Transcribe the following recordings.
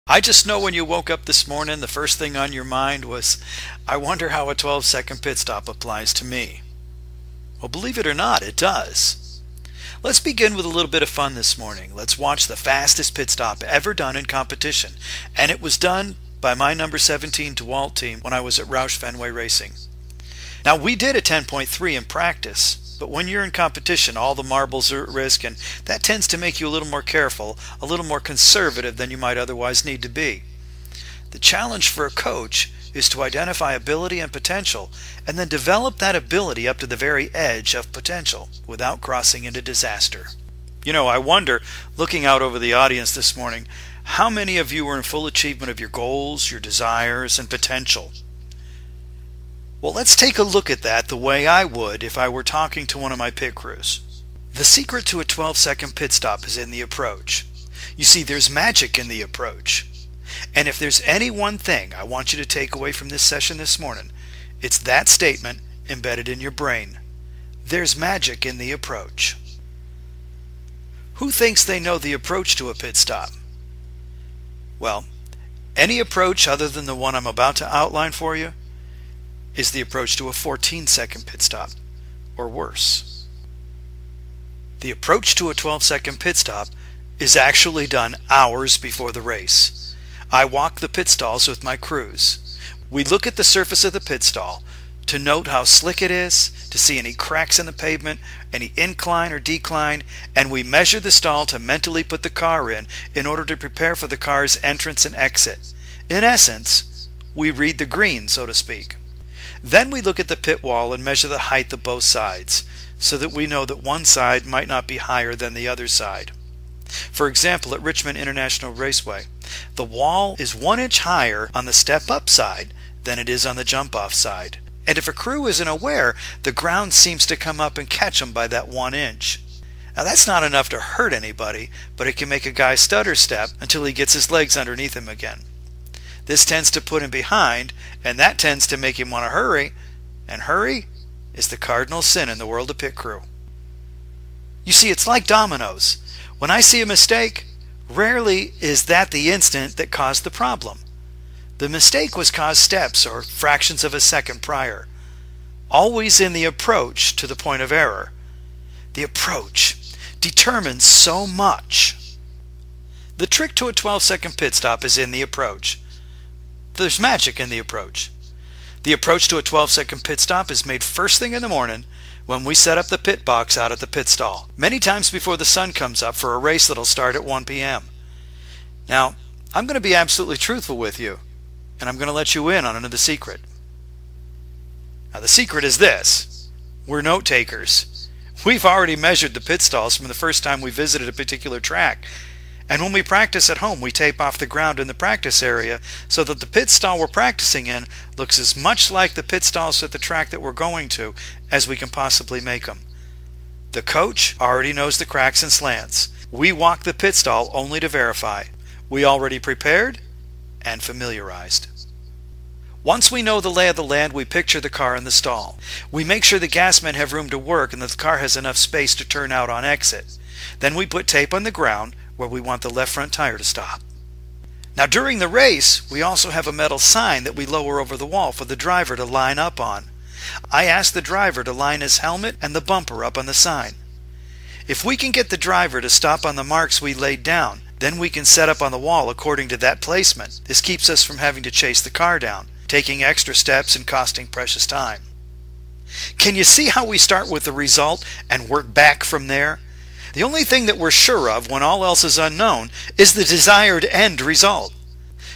I just know when you woke up this morning, the first thing on your mind was, I wonder how a 12-second pit stop applies to me. Well, believe it or not, it does. Let's begin with a little bit of fun this morning. Let's watch the fastest pit stop ever done in competition. And it was done by my number 17 DeWalt team when I was at Roush Fenway Racing. Now, we did a 10.3 in practice. But when you're in competition, all the marbles are at risk, and that tends to make you a little more careful, a little more conservative than you might otherwise need to be. The challenge for a coach is to identify ability and potential, and then develop that ability up to the very edge of potential without crossing into disaster. You know, I wonder, looking out over the audience this morning, how many of you are in full achievement of your goals, your desires, and potential? Well, let's take a look at that the way I would if I were talking to one of my pit crews. The secret to a 12-second pit stop is in the approach. You see, there's magic in the approach. And if there's any one thing I want you to take away from this session this morning, it's that statement embedded in your brain. There's magic in the approach. Who thinks they know the approach to a pit stop? Well, any approach other than the one I'm about to outline for you is the approach to a 14-second pit stop, or worse. The approach to a 12-second pit stop is actually done hours before the race. I walk the pit stalls with my crews. We look at the surface of the pit stall to note how slick it is, to see any cracks in the pavement, any incline or decline, and we measure the stall to mentally put the car in order to prepare for the car's entrance and exit. In essence, we read the green, so to speak. Then we look at the pit wall and measure the height of both sides, so that we know that one side might not be higher than the other side. For example, at Richmond International Raceway, the wall is 1 inch higher on the step-up side than it is on the jump-off side. And if a crew isn't aware, the ground seems to come up and catch them by that 1 inch. Now that's not enough to hurt anybody, but it can make a guy stutter step until he gets his legs underneath him again. This tends to put him behind, and that tends to make him want to hurry, and hurry is the cardinal sin in the world of pit crew. You see, it's like dominoes. When I see a mistake, rarely is that the instant that caused the problem. The mistake was caused steps or fractions of a second prior, always in the approach to the point of error. The approach determines so much. The trick to a 12-second pit stop is in the approach. There's magic in the approach. The approach to a 12-second pit stop is made first thing in the morning when we set up the pit box out at the pit stall, many times before the sun comes up for a race that'll start at 1 p.m. Now, I'm going to be absolutely truthful with you, and I'm going to let you in on another secret. Now, the secret is this. We're note takers. We've already measured the pit stalls from the first time we visited a particular track. And when we practice at home, we tape off the ground in the practice area so that the pit stall we're practicing in looks as much like the pit stalls at the track that we're going to as we can possibly make them. The coach already knows the cracks and slants. We walk the pit stall only to verify. We already prepared and familiarized. Once we know the lay of the land, we picture the car in the stall. We make sure the gasmen have room to work and that the car has enough space to turn out on exit. Then we put tape on the ground where we want the left front tire to stop. Now during the race, we also have a metal sign that we lower over the wall for the driver to line up on. I ask the driver to line his helmet and the bumper up on the sign. If we can get the driver to stop on the marks we laid down, then we can set up on the wall according to that placement. This keeps us from having to chase the car down, taking extra steps and costing precious time. Can you see how we start with the result and work back from there? The only thing that we're sure of when all else is unknown is the desired end result.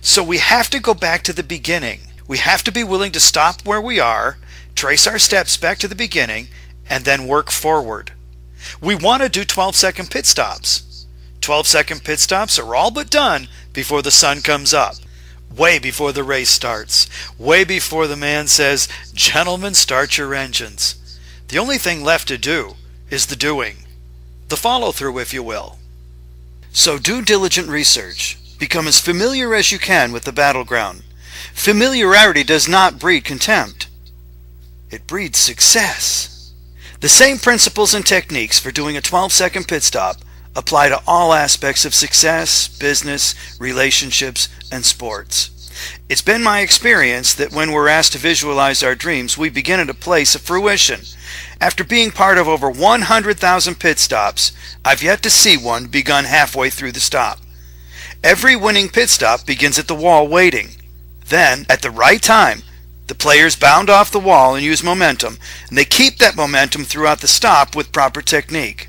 So we have to go back to the beginning. We have to be willing to stop where we are, trace our steps back to the beginning, and then work forward. We want to do 12-second pit stops. 12-second pit stops are all but done before the sun comes up, way before the race starts, way before the man says, "Gentlemen, start your engines." The only thing left to do is the doing. The follow-through, if you will. So do diligent research. Become as familiar as you can with the battleground. Familiarity does not breed contempt. It breeds success. The same principles and techniques for doing a 12-second pit stop apply to all aspects of success, business, relationships, and sports. It's been my experience that when we're asked to visualize our dreams, we begin at a place of fruition. After being part of over 100,000 pit stops, I've yet to see one begun halfway through the stop. Every winning pit stop begins at the wall waiting. Then, at the right time, the players bound off the wall and use momentum, and they keep that momentum throughout the stop with proper technique.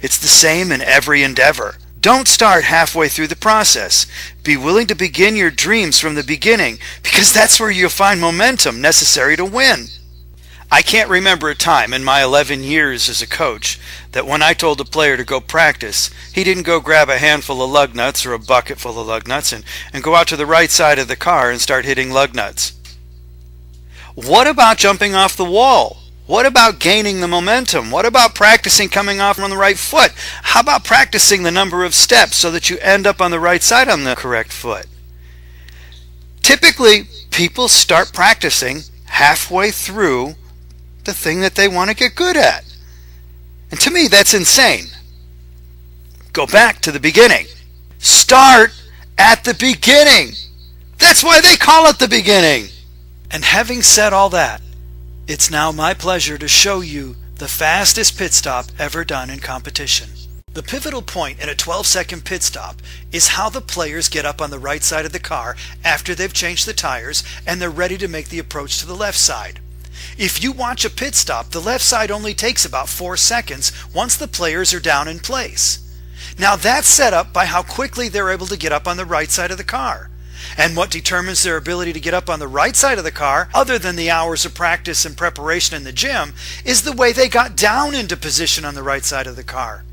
It's the same in every endeavor. Don't start halfway through the process. Be willing to begin your dreams from the beginning, because that's where you'll find momentum necessary to win. I can't remember a time in my 11 years as a coach that when I told a player to go practice, he didn't go grab a handful of lug nuts or a bucket full of lug nuts and go out to the right side of the car and start hitting lug nuts. What about jumping off the wall? What about gaining the momentum? What about practicing coming off on the right foot? How about practicing the number of steps so that you end up on the right side on the correct foot? Typically, people start practicing halfway through the thing that they want to get good at. And to me, that's insane. Go back to the beginning. Start at the beginning. That's why they call it the beginning. And having said all that, it's now my pleasure to show you the fastest pit stop ever done in competition. The pivotal point in a 12-second pit stop is how the players get up on the right side of the car after they've changed the tires and they're ready to make the approach to the left side. If you watch a pit stop, the left side only takes about 4 seconds once the players are down in place. Now that's set up by how quickly they're able to get up on the right side of the car. And what determines their ability to get up on the right side of the car, other than the hours of practice and preparation in the gym, is the way they got down into position on the right side of the car.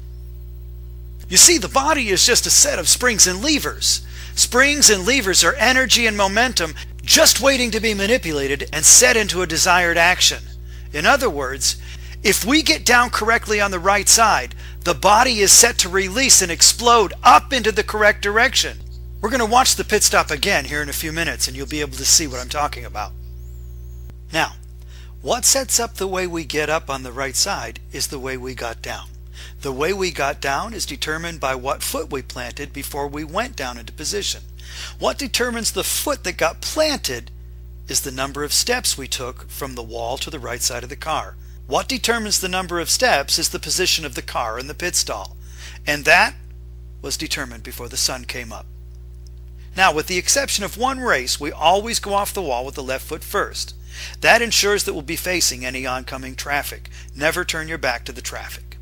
You see, the body is just a set of springs and levers. Springs and levers are energy and momentum just waiting to be manipulated and set into a desired action. In other words, if we get down correctly on the right side, the body is set to release and explode up into the correct direction. We're going to watch the pit stop again here in a few minutes and you'll be able to see what I'm talking about. Now, what sets up the way we get up on the right side is the way we got down. The way we got down is determined by what foot we planted before we went down into position. What determines the foot that got planted is the number of steps we took from the wall to the right side of the car. What determines the number of steps is the position of the car in the pit stall. And that was determined before the sun came up. Now, with the exception of one race, we always go off the wall with the left foot first. That ensures that we'll be facing any oncoming traffic. Never turn your back to the traffic.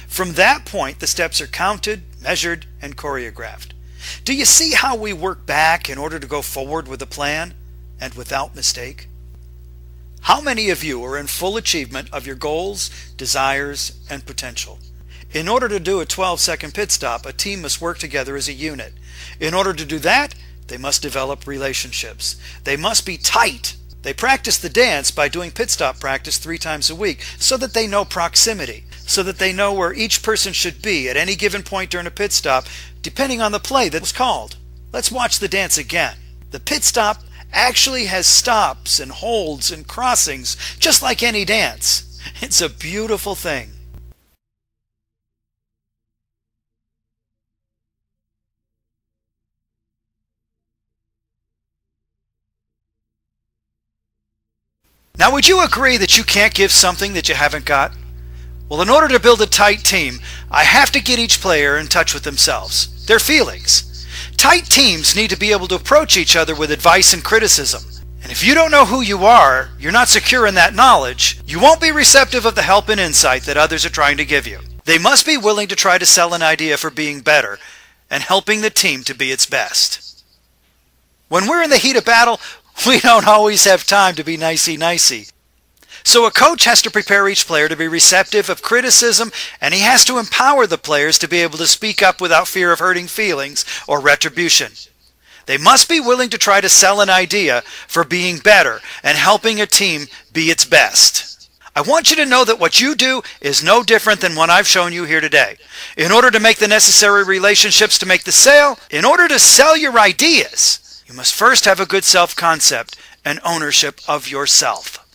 From that point, the steps are counted, measured, and choreographed. Do you see how we work back in order to go forward with a plan and without mistake? How many of you are in full achievement of your goals, desires, and potential? In order to do a 12-second pit stop, a team must work together as a unit. In order to do that, they must develop relationships. They must be tight. They practice the dance by doing pit stop practice 3 times a week so that they know proximity, so that they know where each person should be at any given point during a pit stop, depending on the play that was called. Let's watch the dance again. The pit stop actually has stops and holds and crossings, just like any dance. It's a beautiful thing. Now, would you agree that you can't give something that you haven't got? Well, in order to build a tight team, I have to get each player in touch with themselves, their feelings. Tight teams need to be able to approach each other with advice and criticism. And if you don't know who you are, you're not secure in that knowledge, you won't be receptive of the help and insight that others are trying to give you. They must be willing to try to sell an idea for being better and helping the team to be its best. When we're in the heat of battle, we don't always have time to be nicey-nicey. So a coach has to prepare each player to be receptive of criticism, and he has to empower the players to be able to speak up without fear of hurting feelings or retribution. They must be willing to try to sell an idea for being better and helping a team be its best. I want you to know that what you do is no different than what I've shown you here today. In order to make the necessary relationships to make the sale, in order to sell your ideas, you must first have a good self-concept and ownership of yourself.